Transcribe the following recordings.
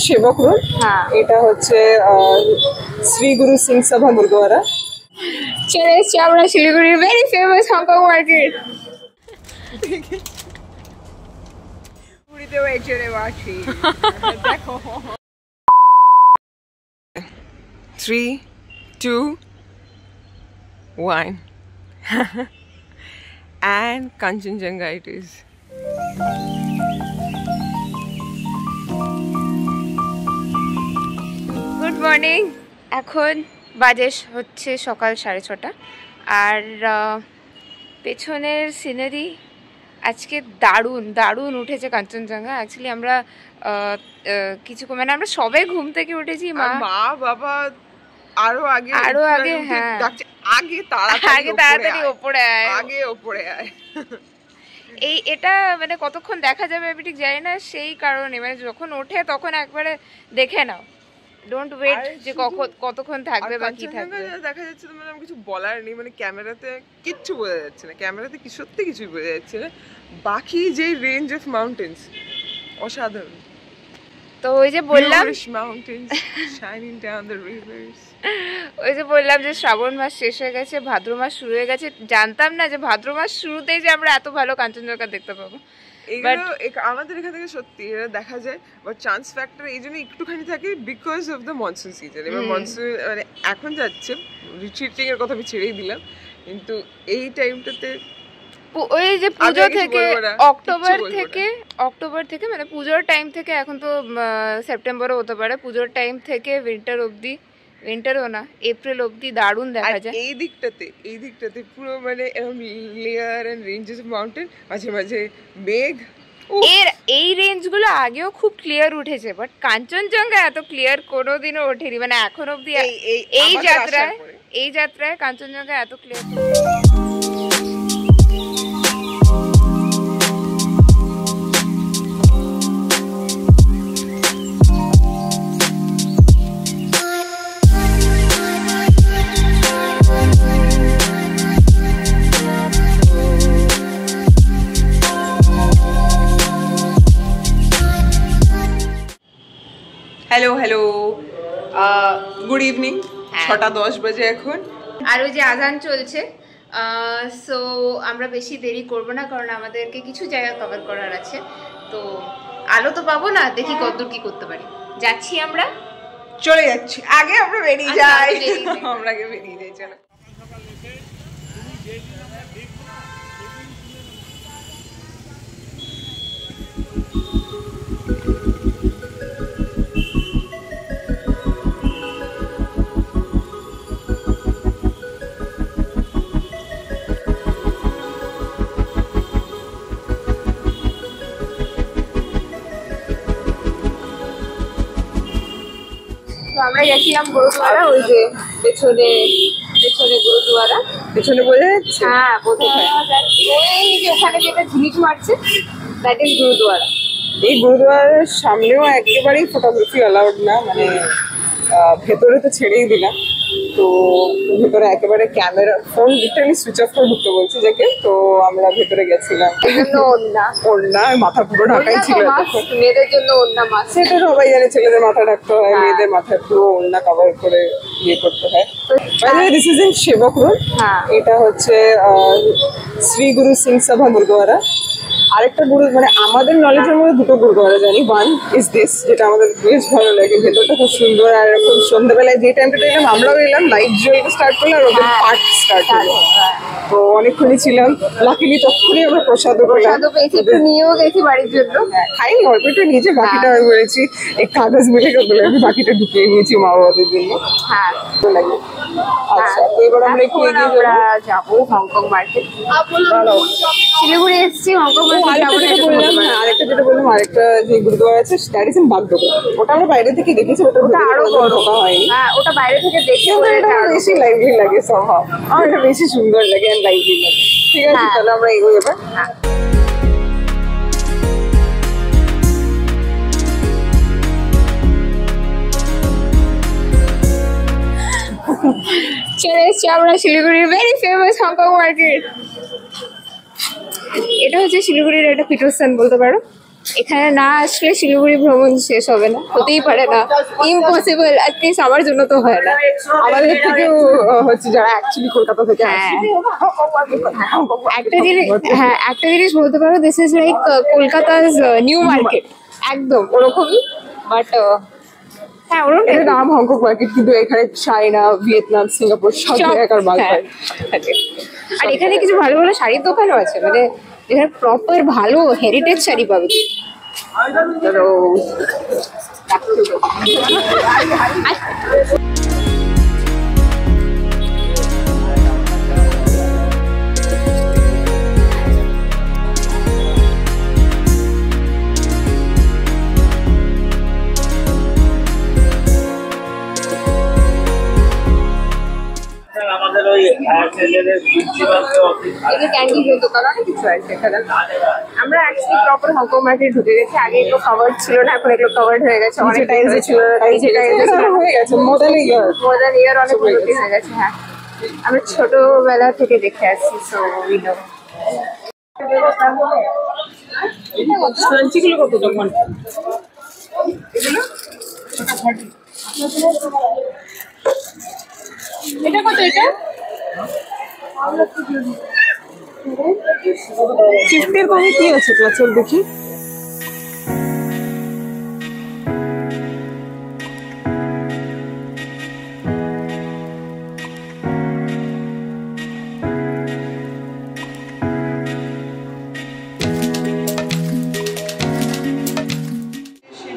সেবক রোড। হ্যাঁ, এটা হচ্ছে শ্রী গুরু সিং সভা গুরুদ্বারা। চলে এসছি আমরা শিলিগুড়ির ভেরি ফেমাস হংকং মার্কেট। দেখো 3, 2, 1 and Kanchenjunga it is. Good morning. এখন বাজে হচ্ছে সকাল 6:30 আর পেছনের সিনারি আজকে দারুণ দারুণ উঠেছে কাঞ্চনজঙ্ঘা। অ্যাকচুয়ালি আমরা কিছুক্ষণ মানে আমরা সবে ঘুম থেকে উঠেছি, মা বাবা আরো আগে হ্যাঁ আগে তাড়াতাড়ি ওপরে আয় এটা মানে কতক্ষণ দেখা যাবে আমি ঠিক জানি না, সেই কারণে মানে যখন ওঠে তখন একবারে দেখে নাও, ডোন্ট ওয়েট যে কতক্ষণ থাকবে বা কি থাকবে। দেখা যাচ্ছে তো মানে আমি কিছু বলার নেই, মানে ক্যামেরাতে কিচ্ছু বোঝা যাচ্ছে না, ক্যামেরাতে কি সত্যি কিছুই বোঝা যাচ্ছে না। বাকি যে রেঞ্জ অফ মাউন্টেন্স অসাধারণ। তো ওই যে বললাম mountains shining down the rivers, ওই যে বললাম যে শ্রাবণ মাস শেষ হয়ে গেছে, ভাদ্র মাস শুরু হয়ে গেছে। জানতাম না যে ভাদ্র মাস শুরুতেই যে আমরা এত ভালো কাঞ্চনজঙ্ঘা দেখতে পাবো। আমাদের এখান থেকে সত্যি এটা দেখা যায়, বাট চান্স ফ্যাক্টর এই জন্য একটুখানি থাকে because of the monsoon season. এবার মনসুন মানে এখন যাচ্ছে, রিট্রিটিং এর কথা আমি ছেড়েই দিলাম, কিন্তু এই টাইমটাতে ওই যে পুজো থেকে অক্টোবর থেকে মানে পুজোর টাইম থেকে, এখন তো সেপ্টেম্বরও হতে পারে, পুজোর টাইম থেকে উইন্টার অবধি, উইন্টারও না এপ্রিল অবধি দারুণ দেখা যায়। এই দিকটাতে পুরো মানে layer and ranges of mountain, মাঝে মাঝে মেঘ। এই রেঞ্জগুলো আগেও খুব ক্লিয়ার উঠেছে, বাট কাঞ্চনজঙ্ঘা এত ক্লিয়ার কোনোদিনও ওঠেনি, মানে এখন অবধি এই যাত্রায় কাঞ্চনজঙ্ঘা এত ক্লিয়ার। Hello good evening. 6:10 বাজে এখন, আর ওই যে আজান চলছে। সো আমরা বেশি দেরি করব না, কারণ আমাদেরকে কিছু জায়গা কভার করার আছে। তো আলো তো পাবো না, দেখি কতদূর কি করতে পারি। যাচ্ছি, আমরা চলে যাচ্ছি। আগে আমরা বেরিয়ে যাই, আমরা আগে বেরিয়ে যাই। চলো। আমরা গেছিলাম গুরুদুয়ারা, ওই যে পেছনে গুরুদুয়ারা, পেছনে বোঝা যাচ্ছে? হ্যাঁ বোঝা যাচ্ছে, ওই যে ওখানে যেটা ঝিলিক মারছে দ্যাট ইজ গুরুদুয়ারা। এই গুরুদুয়ারার সামনেও একেবারেই ফটোগ্রাফি অ্যালাউড না, মানে ভেতরে তো ছেড়েই দিলাম, তো ভেতরে একেবারে camera phone literally switch off করে ঢুকতে বলছে যাকে। তো আমরা ভেতরে গেছিলাম, ওড়না মাথা পুরো ঢাকাই ছিল, মেয়েদের জন্য ওড়না মাস্ক, সেটা সবাই জানে, ছেলেদের মাথা ঢাকতে হয়, মেয়েদের মাথায় পুরো ওড়না কভার করে ইয়ে করতে হয়। দিস ইজ ইন সেবক রোড। এটা হচ্ছে শ্রী গুরু সিং সভা গুরুদ্বারা। আরেকটা গুরু মানে আমাদের নলেজের মধ্যে দুটো গুরুদ্বারা জানি, ওয়ান ইজ দিস, যেটা আমাদের বেশ ভালো লাগে, ভেতরটা খুব সুন্দর। আর এখন সন্ধ্যাবেলায় যে টাইমটা এলাম, আমরাও এলাম, লাইট জ্বলতে স্টার্ট করলাম, আর ওদের পাঠ স্টার্ট হলো। তো অনেকক্ষণই ছিলাম, লাকিলি তখনই আমরা প্রসাদও নিয়েও গেছি বাড়ির জন্য। খাইনি, অল্প একটু নিয়েছি, বাকিটা আমি বলেছি এই কাগজ মিলে বলে আমি বাকিটা ঢুকিয়ে নিয়েছি মা বাবাদের জন্য। হ্যাঁ লাগে। আচ্ছা, এবার আমরা একটু এগিয়ে যাবো হংকং মার্কেট। শিলিগুড়ি এসেছি, হংকং আরেকটা যেটা বললাম, আরেকটা যে গুরুদ্বারা আছে দ্যাট ইজ ইন বাগডোগরা। ওটা আমরা বাইরে থেকে দেখেছি, ওটা আরো বড় হয়নি। হ্যাঁ, ওটা বাইরে থেকে দেখে এটা বেশি লাইভলি লাগে, সম্ভব আমার এটা বেশি সুন্দর লাগে এন্ড লাইভলি লাগে। ঠিক আছে, তাহলে আমরা এগোই এবার। চলে এসছি আমরা শিলিগুড়ির ভেরি ফেমাস হংকং মার্কেট। এটা হচ্ছে শিলিগুড়ির একটা পিটোস্থান বলতে পারো। এখানে না আসলে শিলিগুড়ি ভ্রমণ শেষ হবে না, হতেই পারে না, ইম্পসিবল, অ্যাটলিস্ট আমার জন্য তো হয় না। আমাদের থেকেও হচ্ছে যারা অ্যাকচুয়ালি কলকাতা থেকে হ্যাঁ। আসে। একটা জিনিস বলতে পারো, দিস ইজ লাইক কলকাতার নিউ মার্কেট, একদম ওরকমই। বাট হ্যাঁ, ওরকম এর নাম হংকং মার্কেট, কিন্তু এখানে চায়না, ভিয়েতনাম, সিঙ্গাপুর সব জায়গার মাল হ্যাঁ, পায়। থাকে। আর এখানে কিছু ভালো ভালো শাড়ির দোকানও আছে, মানে এখানে প্রপার ভালো হেরিটেজ শাড়ি পাবে। চলো। আমাদের ওই এয়ারটেলের প্রিন্সিপালকে অফিস এই যে ক্যান্ডিজের দোকান, অনেক কিছু আছে এখানে। আমরা অ্যাকচুয়ালি প্রপার হংকং মার্কেট ঢুকে গেছি। আগে এগুলো কভার ছিল না, এখন এগুলো কভার হয়ে গেছে। অনেক টাইম ছিল, হয়ে গেছে মোদালে মোদান ইয়ার অনেক উন্নতি হয়ে গেছে। হ্যাঁ, আমরা ছোটবেলা থেকে দেখে আসছি, সো উই নো। ক্রাঞ্চিগুলো কত দাম? এটা কত? এটা চিপের কমে কি আছে? চল দেখি।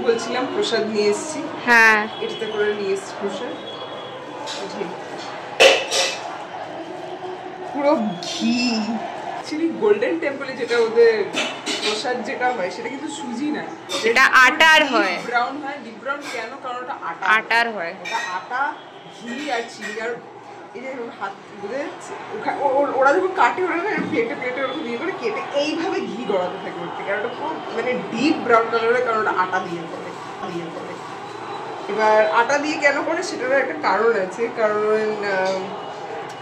বলছিলাম প্রসাদ নিয়ে এসেছি। হ্যাঁ, এটাতে করে নিয়ে এসেছি প্রসাদ, পুরো ঘি। অ্যাকচুয়ালি গোল্ডেন টেম্পলে যেটা ওদের প্রসাদ যেটা হয় সেটা কিন্তু সুজি না, এটা আটার হয়। ব্রাউন হয়। ডিপ ব্রাউন কেন? কারণ ওটা আটার হয়। ওটা আটা, ঘি আর চিনি। আর এই যে হাত বুঝে যাচ্ছে, ওরা যখন কাটে ওরা না প্লেটে প্লেটে ওরকম দিয়ে করে কেটে এইভাবে ঘি গড়াতে থাকে ওর থেকে। আর ওটা পুরো মানে ডিপ ব্রাউন কালারের, কারণ ওটা আটা দিয়ে করে। এবার আটা দিয়ে কেন করে সেটারও একটা কারণ আছে। কারণ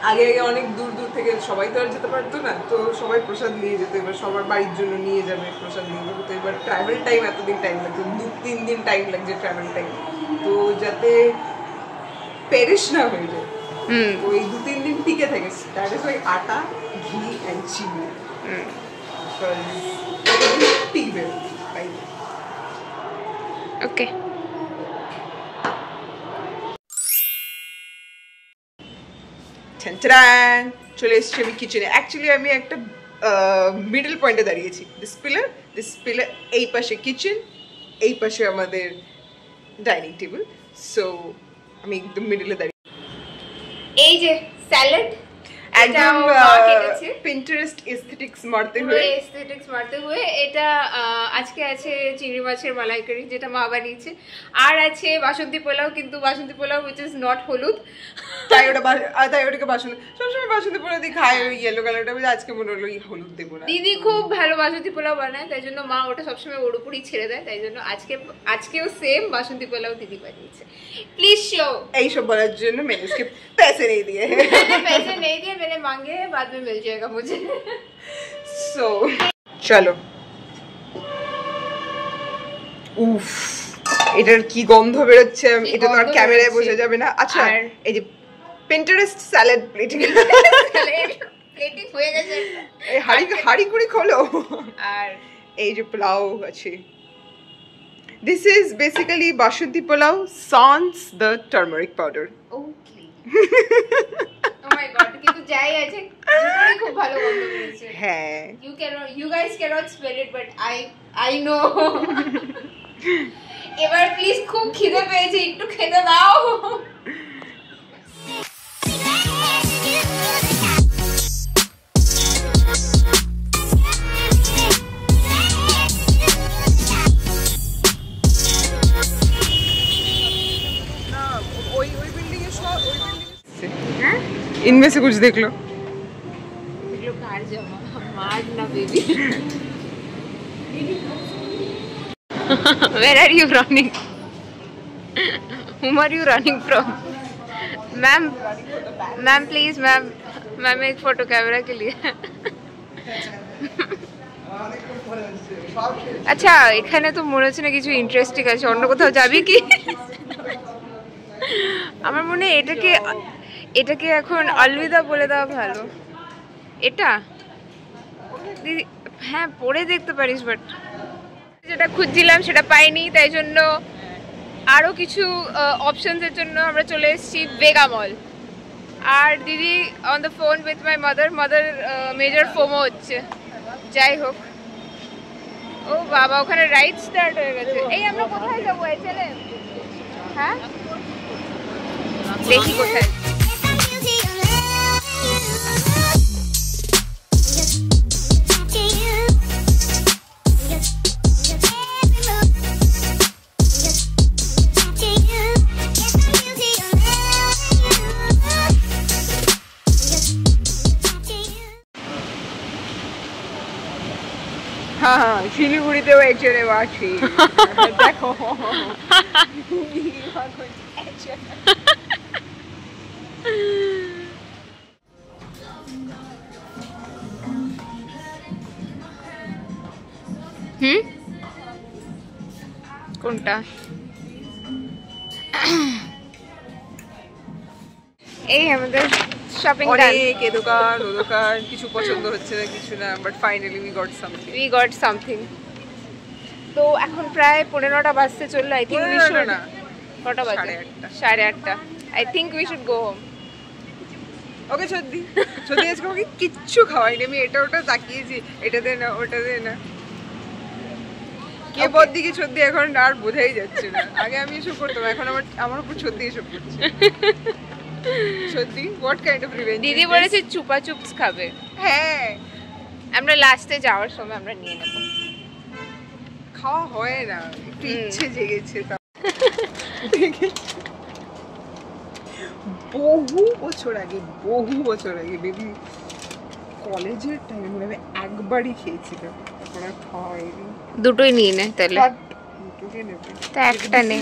আগে অনেক দূর দূর থেকে সবাই তো আর যেতে পারতো না, তো সবাই প্রসাদ নিয়ে যেত। এবার সবার বাড়ির জন্য নিয়ে যাবে, প্রসাদ নিয়ে যাবে। তো এবার ট্রাভেল টাইম এতদিন টাইম লাগতো, 2-3 দিন টাইম লাগছে ট্রাভেল টাইম। তো যাতে পেরিশ না হয়ে যায়, ওই 2-3 দিন টিকে থাকে, দ্যাট ইজ ওই আটা, ঘি অ্যান্ড চিনি টিকবে। ওকে, চলে এসেছি আমি কিচেনে। অ্যাকচুয়ালি আমি একটা মিডল পয়েন্টে দাঁড়িয়েছি। দিস পিলার, এই পাশে কিচেন, এই পাশে আমাদের ডাইনিং টেবিল। সো আমি একদম মিডলে দাঁড়িয়ে। এই যে স্যালাড, একদম পিন্টারেস্ট এস্থেটিক্স মারতে হয়ে এটা আজকে আছে চিংড়ি মাছের মালাইকারি, যেটা মা বানিয়েছে। আর আছে বাসন্তী পোলাও, কিন্তু বাসন্তী পোলাও উইচ ইজ নট হলুদ, তাই ওটাকে বাসন্তী, সবসময় বাসন্তী পোলাও দিয়ে খায় ওই ইয়েলো কালারটা। আজকে মনে হলো হলুদ দেবো না। দিদি খুব ভালো বাসন্তী পোলাও বানায়, তাই জন্য মা ওটা সবসময় ওর উপরই ছেড়ে দেয়। তাই জন্য আজকেও সেম বাসন্তী পোলাও দিদি বানিয়েছে। Please show. এইসব বলার জন্য मैंने उसके पैसे नहीं दिए मैंने मांगे, बाद में मिल जाएगा मुझे। सो चलो। উফ, এটার কি গন্ধ বেরোচ্ছে, এটা তো আর ক্যামেরায় বোঝা যাবে না। আচ্ছা, এই যে পিন্টারেস্ট স্যালাড প্লেটিং হয়ে গেছে, এই হাড়ি করে খোলো। আর এই যে পোলাও আছে, this is basically Basanti pulao sans the turmeric powder. Okay, oh my God, কিন্তু যাই আছে দুটোই খুব ভালো গন্ধ বেরোচ্ছে। হ্যাঁ, you guys cannot smell it, but I know. এবার প্লিজ, খুব খিদে পেয়েছে, একটু খেতে দাও। इनमें से कुछ देख लो। मारना baby. Where are you running? Whom are you running from? Ma'am please, ma'am एक फोटो कैमरा के लिए। আচ্ছা এখানে তো মনে হচ্ছে না কিছু ইন্টারেস্টিং আছে, অন্য কোথাও যাবি কি? আমার মনে হয় এটাকে এখন অলবিদা বলে দেওয়া ভালো। এটা দিদি হ্যাঁ পরে দেখতে পারিস, বাট যেটা খুঁজছিলাম সেটা পাইনি, তাই জন্য আরও কিছু অপশনসের জন্য আমরা চলে এসেছি বেগা মল। আর দিদি on the phone with my mother major FOMO হচ্ছে। যাই হোক, ও বাবা ওখানে রাইড স্টার্ট হয়ে গেছে। এই আমরা কোথায় যাবো চলে? হ্যাঁ দেখি কোথায়। হ্যাঁ শিলিগুড়িতেও একজনে আছি দেখো। কোনটা? এই আমাদের শপিং অনেক এ দোকান ও দোকান, কিছু পছন্দ হচ্ছে না কিছু না, but finally we got something. তো এখন প্রায় 15টা বাজতে চললো। আই থিঙ্ক উই শুড না কটা বাজে? 8:30। I think we should go home. Okay সত্যি আজকে ওকে কিচ্ছু খাওয়াইনি, আমি এটা ওটা তাকিয়েছি, এটা দে না ওটা দে না, কে বদ দিকে সত্যি এখন আর বোঝাই যাচ্ছে না। আগে আমি এসব করতাম, এখন আমার উপর সত্যি এসব করছে। সত্যি হোয়াট কাইন্ড অফ রিভেঞ্জ? দিদি বলেছে চুপা চুপস খাবে। হ্যাঁ আমরা লাস্টে যাওয়ার সময় আমরা নিয়ে নেব। খাওয়া হয় না, একটু ইচ্ছে জেগেছে। বহু বছর আগে বেবি কলেজের টাইমে আমি একবারই খেয়েছিলাম, তারপর আর খাওয়া হয়নি। দুটোই নিয়ে নে তাহলে। দুটোকে নেবে তা একটা নে।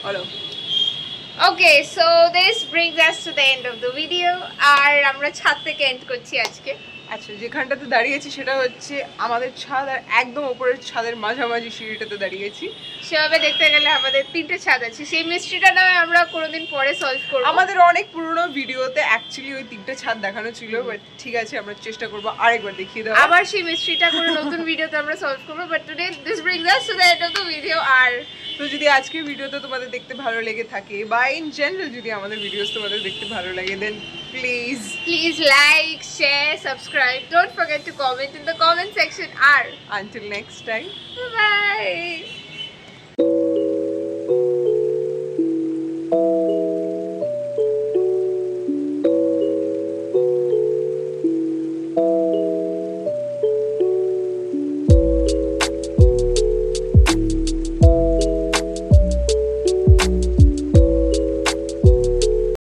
Hello. Okay, so this brings us to the end of the video. আর আমরা ছাদ থেকে এন্ড করছি আজকে। আচ্ছা যেখানটাতে দাঁড়িয়েছি সেটা হচ্ছে আমাদের ছাদ, আর একদম উপরের ছাদের মাঝামাঝি সিঁড়িটাতে দাঁড়িয়েছি। সেভাবে দেখতে গেলে আমাদের 3টে ছাদ আছে। সেই মিস্ট্রিটা নয় আমরা কোনোদিন পরে সলভ করব। আমাদের অনেক পুরনো ভিডিওতে অ্যাকচুয়ালি ওই 3টে ছাদ দেখানো ছিল, বাট ঠিক আছে আমরা চেষ্টা করব আরেকবার দেখিয়ে দেওয়া। আবার সেই মিস্ট্রিটা কোনো নতুন ভিডিওতে আমরা সলভ করব, but today this brings us to the end of the video. আর তো যদি আজকের ভিডিওটা তোমাদের দেখতে ভালো লেগে থাকে, বা ইন জেনারেল যদি আমাদের ভিডিওস তোমাদের দেখতে ভালো লাগে, then please like, share, subscribe, don't forget to comment in the comment section. আর until next time, bye.